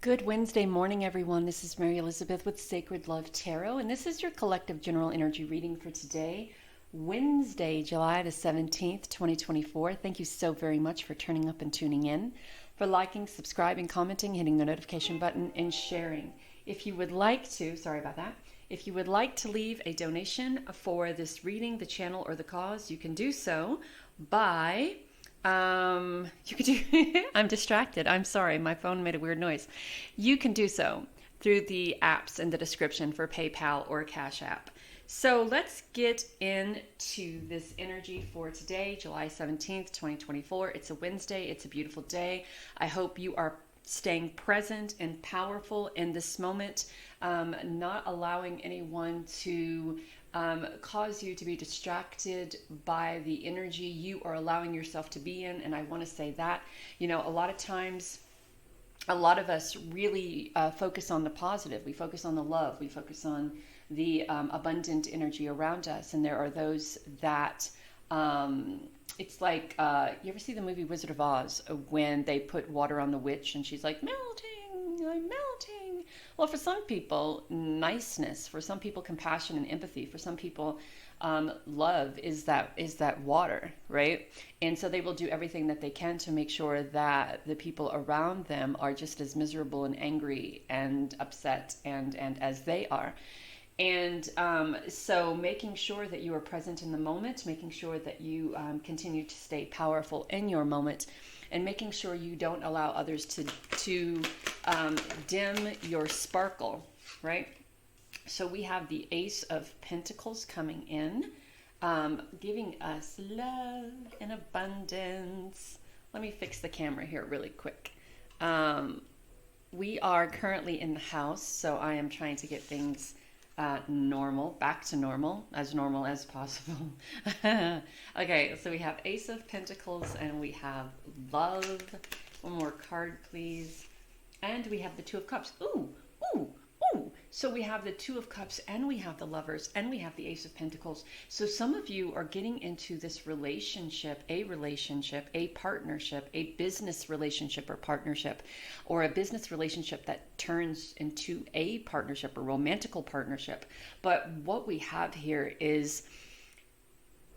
Good Wednesday morning, everyone. This is Mary Elizabeth with Sacred Love Tarot, and this is your collective general energy reading for today, Wednesday, July the 17th, 2024. Thank you so very much for turning up and tuning in, for liking, subscribing, commenting, hitting the notification button, and sharing. If you would like to, sorry about that, if you would like to leave a donation for this reading, the channel, or the cause, you can do so by you could do, I'm distracted. I'm sorry. My phone made a weird noise. You can do so through the apps in the description for PayPal or Cashapp. So let's get into this energy for today, July 17th, 2024. It's a Wednesday. It's a beautiful day. I hope you are staying present and powerful in this moment, not allowing anyone to cause you to be distracted by the energy you are allowing yourself to be in. And I want to say that, a lot of times, a lot of us really focus on the positive. We focus on the love. We focus on the abundant energy around us. And there are those that it's like, you ever see the movie Wizard of Oz when they put water on the witch and she's like, melting, I'm melting. Well, for some people, niceness, for some people, compassion and empathy, for some people, love is that water, right? And so they will do everything that they can to make sure that the people around them are just as miserable and angry and upset and as they are. And so making sure that you are present in the moment, making sure that you continue to stay powerful in your moment, and making sure you don't allow others to dim your sparkle, right? So we have the Ace of Pentacles coming in, giving us love and abundance. Let me fix the camera here really quick. We are currently in the house, so I am trying to get things back to normal as possible. Okay, so we have Ace of Pentacles and we have love. One more card, please. And we have the Two of Cups. Ooh. So we have the Two of Cups and we have the Lovers and we have the Ace of Pentacles. So some of you are getting into this relationship, a partnership, a business relationship or partnership, or a business relationship that turns into a partnership, a romantical partnership. But what we have here is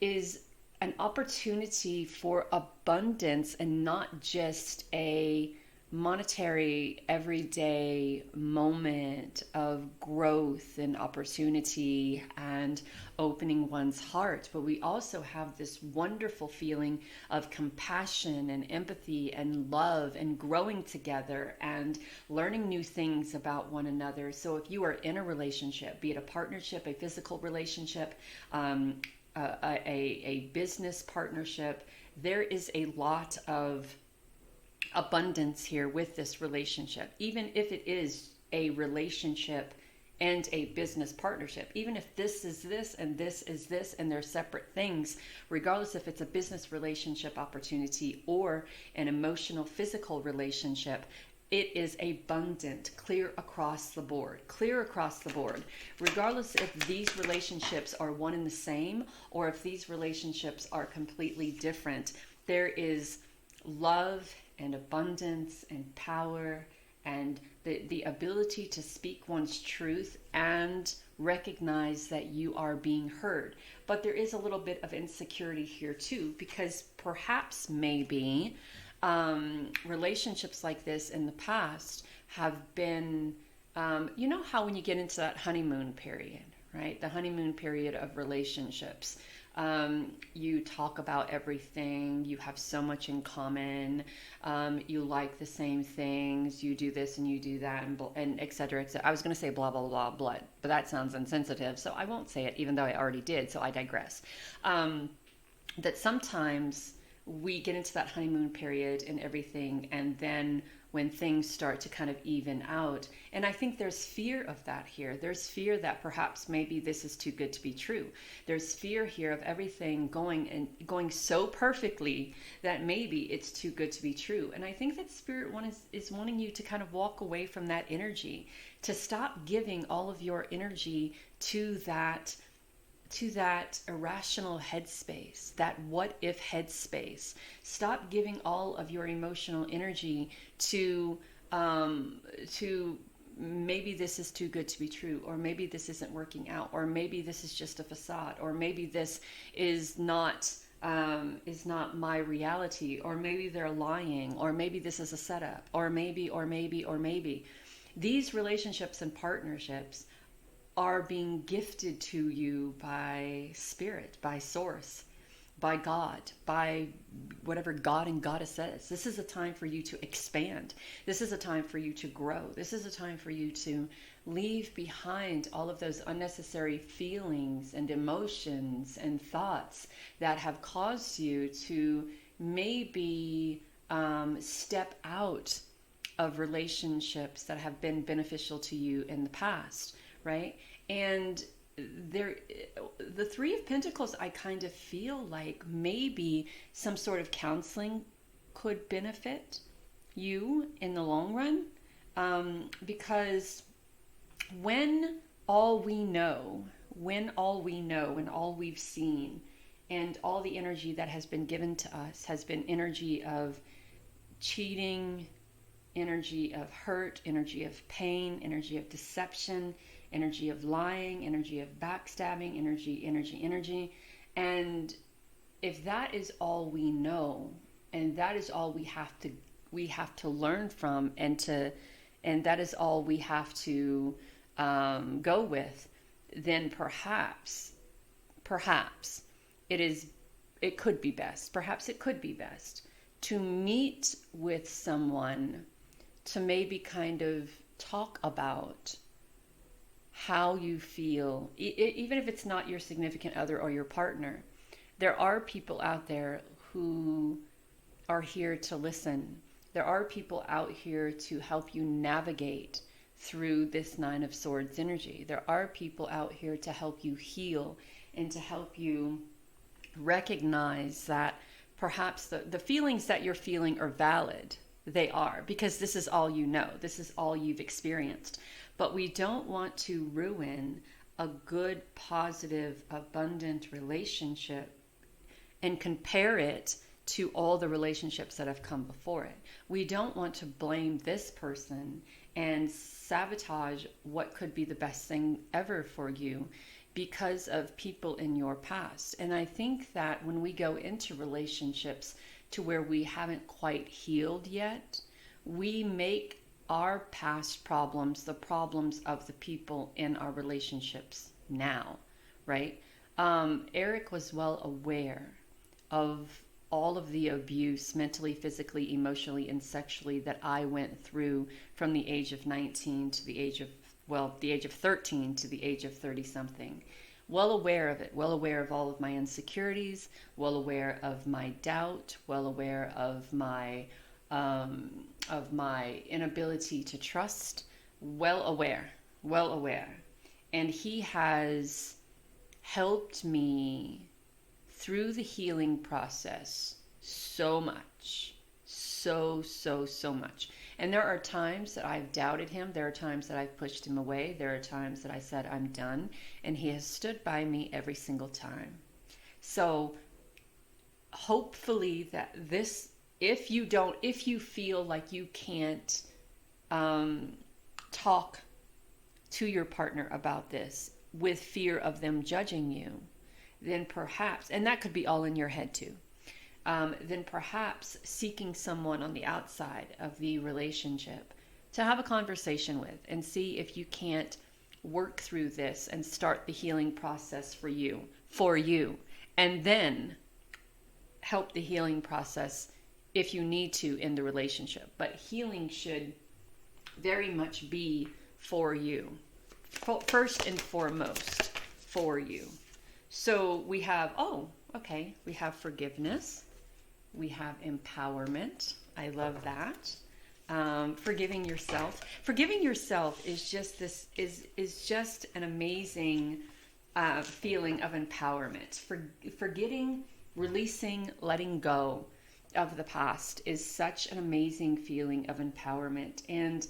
an opportunity for abundance and not just a monetary everyday moment of growth and opportunity and opening one's heart, but we also have this wonderful feeling of compassion and empathy and love and growing together and learning new things about one another. So if you are in a relationship, be it a partnership, a physical relationship, a business partnership, there is a lot of abundance here with this relationship, even if it is a relationship and a business partnership, even if this is this and this is this and they're separate things, regardless if it's a business relationship opportunity or an emotional physical relationship, it is abundant, clear across the board, regardless if these relationships are one and the same or if these relationships are completely different. There is love and abundance and power and the ability to speak one's truth and recognize that you are being heard. But there is a little bit of insecurity here too, because perhaps maybe relationships like this in the past have been, you know how when you get into that honeymoon period, right? The honeymoon period of relationships. You talk about everything, you have so much in common, you like the same things, you do this and you do that, and et cetera, et cetera. I was going to say blah, blah, blah, blah, but that sounds insensitive, so I won't say it, even though I already did, so I digress. That sometimes we get into that honeymoon period and everything, and then when things start to kind of even out. And I think there's fear of that here. There's fear that perhaps maybe this is too good to be true. There's fear here of everything going so perfectly that maybe it's too good to be true. And I think that Spirit One is wanting you to kind of walk away from that energy, to stop giving all of your energy to that irrational headspace, that what if headspace. Stop giving all of your emotional energy to to maybe this is too good to be true, or maybe this isn't working out, or maybe this is just a facade, or maybe this is not my reality, or maybe they're lying, or maybe this is a setup, or maybe. These relationships and partnerships are being gifted to you by spirit, by source, by God, by whatever God and Goddess says. This is a time for you to expand. This is a time for you to grow. This is a time for you to leave behind all of those unnecessary feelings and emotions and thoughts that have caused you to maybe step out of relationships that have been beneficial to you in the past, right? And the Three of Pentacles, I kind of feel like maybe some sort of counseling could benefit you in the long run, because when all we know, and all we've seen, and all the energy that has been given to us has been energy of cheating, energy of hurt, energy of pain, energy of deception, energy of lying, energy of backstabbing, energy. And if that is all we know, and that is all we have to learn from, and that is all we have to go with, then perhaps it could be best to meet with someone to maybe kind of talk about how you feel, even if it's not your significant other or your partner. There are people out there who are here to listen. There are people out here to help you navigate through this Nine of Swords energy. There are people out here to help you heal and to help you recognize that perhaps the feelings that you're feeling are valid. They are, because this is all you know. This is all you've experienced. But we don't want to ruin a good, positive, abundant relationship and compare it to all the relationships that have come before it. We don't want to blame this person and sabotage what could be the best thing ever for you because of people in your past. And I think that when we go into relationships to where we haven't quite healed yet, we make our past problems the problems of the people in our relationships now, right? Eric was well aware of all of the abuse mentally, physically, emotionally, and sexually that I went through from the age of 19 to the age of 13 to the age of 30 something. Well aware of it, well aware of all of my insecurities, well aware of my doubt, well aware of my inability to trust, well aware. And he has helped me through the healing process so much, so much. And there are times that I've doubted him. There are times that I've pushed him away. There are times that I said, I'm done. And he has stood by me every single time. So hopefully that this, if you feel like you can't talk to your partner about this with fear of them judging you, then perhaps, and that could be all in your head too, then perhaps seeking someone on the outside of the relationship to have a conversation with and see if you can't work through this and start the healing process for you, and then help the healing process if you need to in the relationship. But healing should very much be for you, first and foremost for you. So we have, we have forgiveness. We have empowerment. I love that. Forgiving yourself. Forgiving yourself is just is just an amazing feeling of empowerment. Forgetting, releasing, letting go of the past is such an amazing feeling of empowerment. And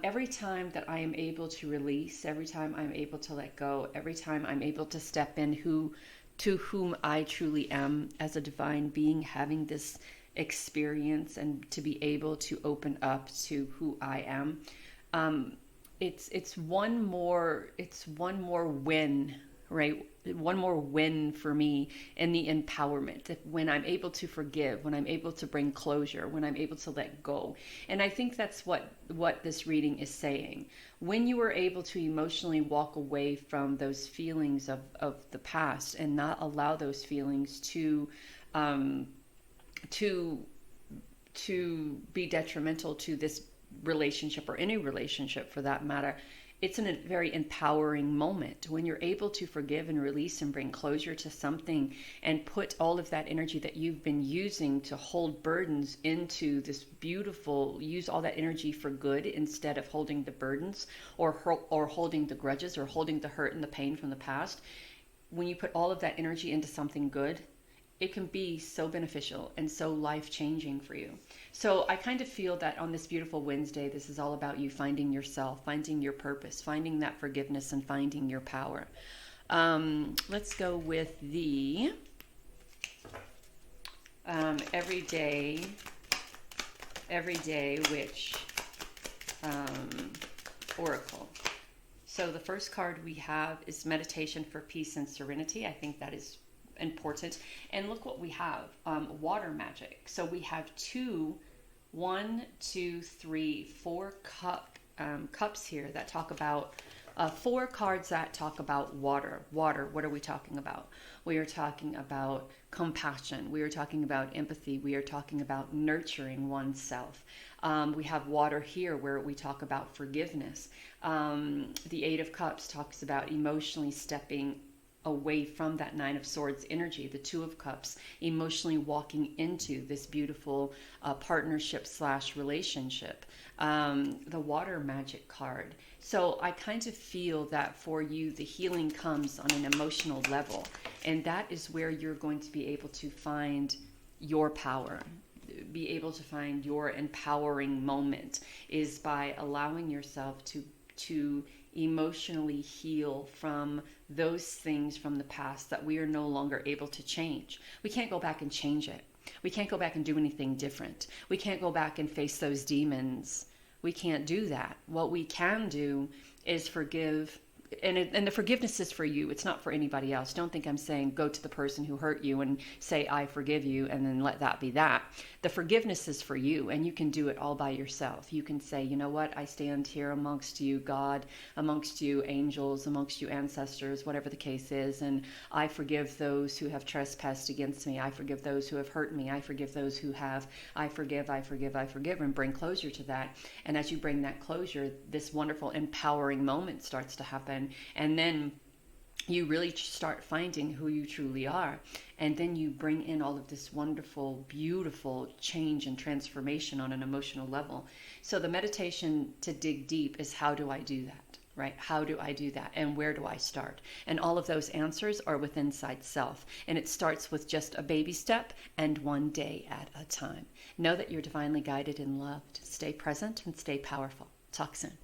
every time that I am able to release, every time I'm able to let go, every time I'm able to step in to whom I truly am as a divine being, having this experience and to be able to open up to who I am. It's one more win, right? One more win for me in the empowerment. When I'm able to forgive, when I'm able to bring closure, when I'm able to let go. And I think that's what this reading is saying. When you are able to emotionally walk away from those feelings of the past and not allow those feelings to be detrimental to this relationship, or any relationship for that matter, it's a very empowering moment when you're able to forgive and release and bring closure to something and put all of that energy that you've been using to hold burdens into this beautiful, use all that energy for good instead of holding the burdens or holding the grudges or holding the hurt and the pain from the past. When you put all of that energy into something good, it can be so beneficial and so life-changing for you. So I kind of feel that on this beautiful Wednesday, this is all about you finding yourself, finding your purpose, finding that forgiveness, and finding your power. Let's go with the everyday witch oracle. So the first card we have is meditation for peace and serenity. I think that is important. And look what we have, water magic. So we have 4 cups here that talk about 4 cards that talk about water. What are we talking about? We are talking about compassion. We are talking about empathy. We are talking about nurturing oneself. We have water here where we talk about forgiveness. The 8 of Cups talks about emotionally stepping away from that 9 of Swords energy. The 2 of Cups, emotionally walking into this beautiful partnership / relationship. The water magic card. So I kind of feel that for you, the healing comes on an emotional level. And that is where you're going to be able to find your power, be able to find your empowering moment, is by allowing yourself to emotionally heal from those things from the past that we are no longer able to change. We can't go back and change it. We can't go back and do anything different. We can't go back and face those demons. We can't do that. What we can do is forgive. And the forgiveness is for you. It's not for anybody else. Don't think I'm saying go to the person who hurt you and say, I forgive you, and then let that be that. The forgiveness is for you, and you can do it all by yourself. You can say, you know what? I stand here amongst you, God, amongst you, angels, amongst you, ancestors, whatever the case is, and I forgive those who have trespassed against me. I forgive those who have hurt me. I forgive those who have. I forgive, and bring closure to that. And as you bring that closure, this wonderful, empowering moment starts to happen. And then you really start finding who you truly are. And then you bring in all of this wonderful, beautiful change and transformation on an emotional level. So the meditation to dig deep is, how do I do that? Right? How do I do that? And where do I start? And all of those answers are within inside self. And it starts with just a baby step and one day at a time. Know that you're divinely guided and loved. Stay present and stay powerful. Talk soon.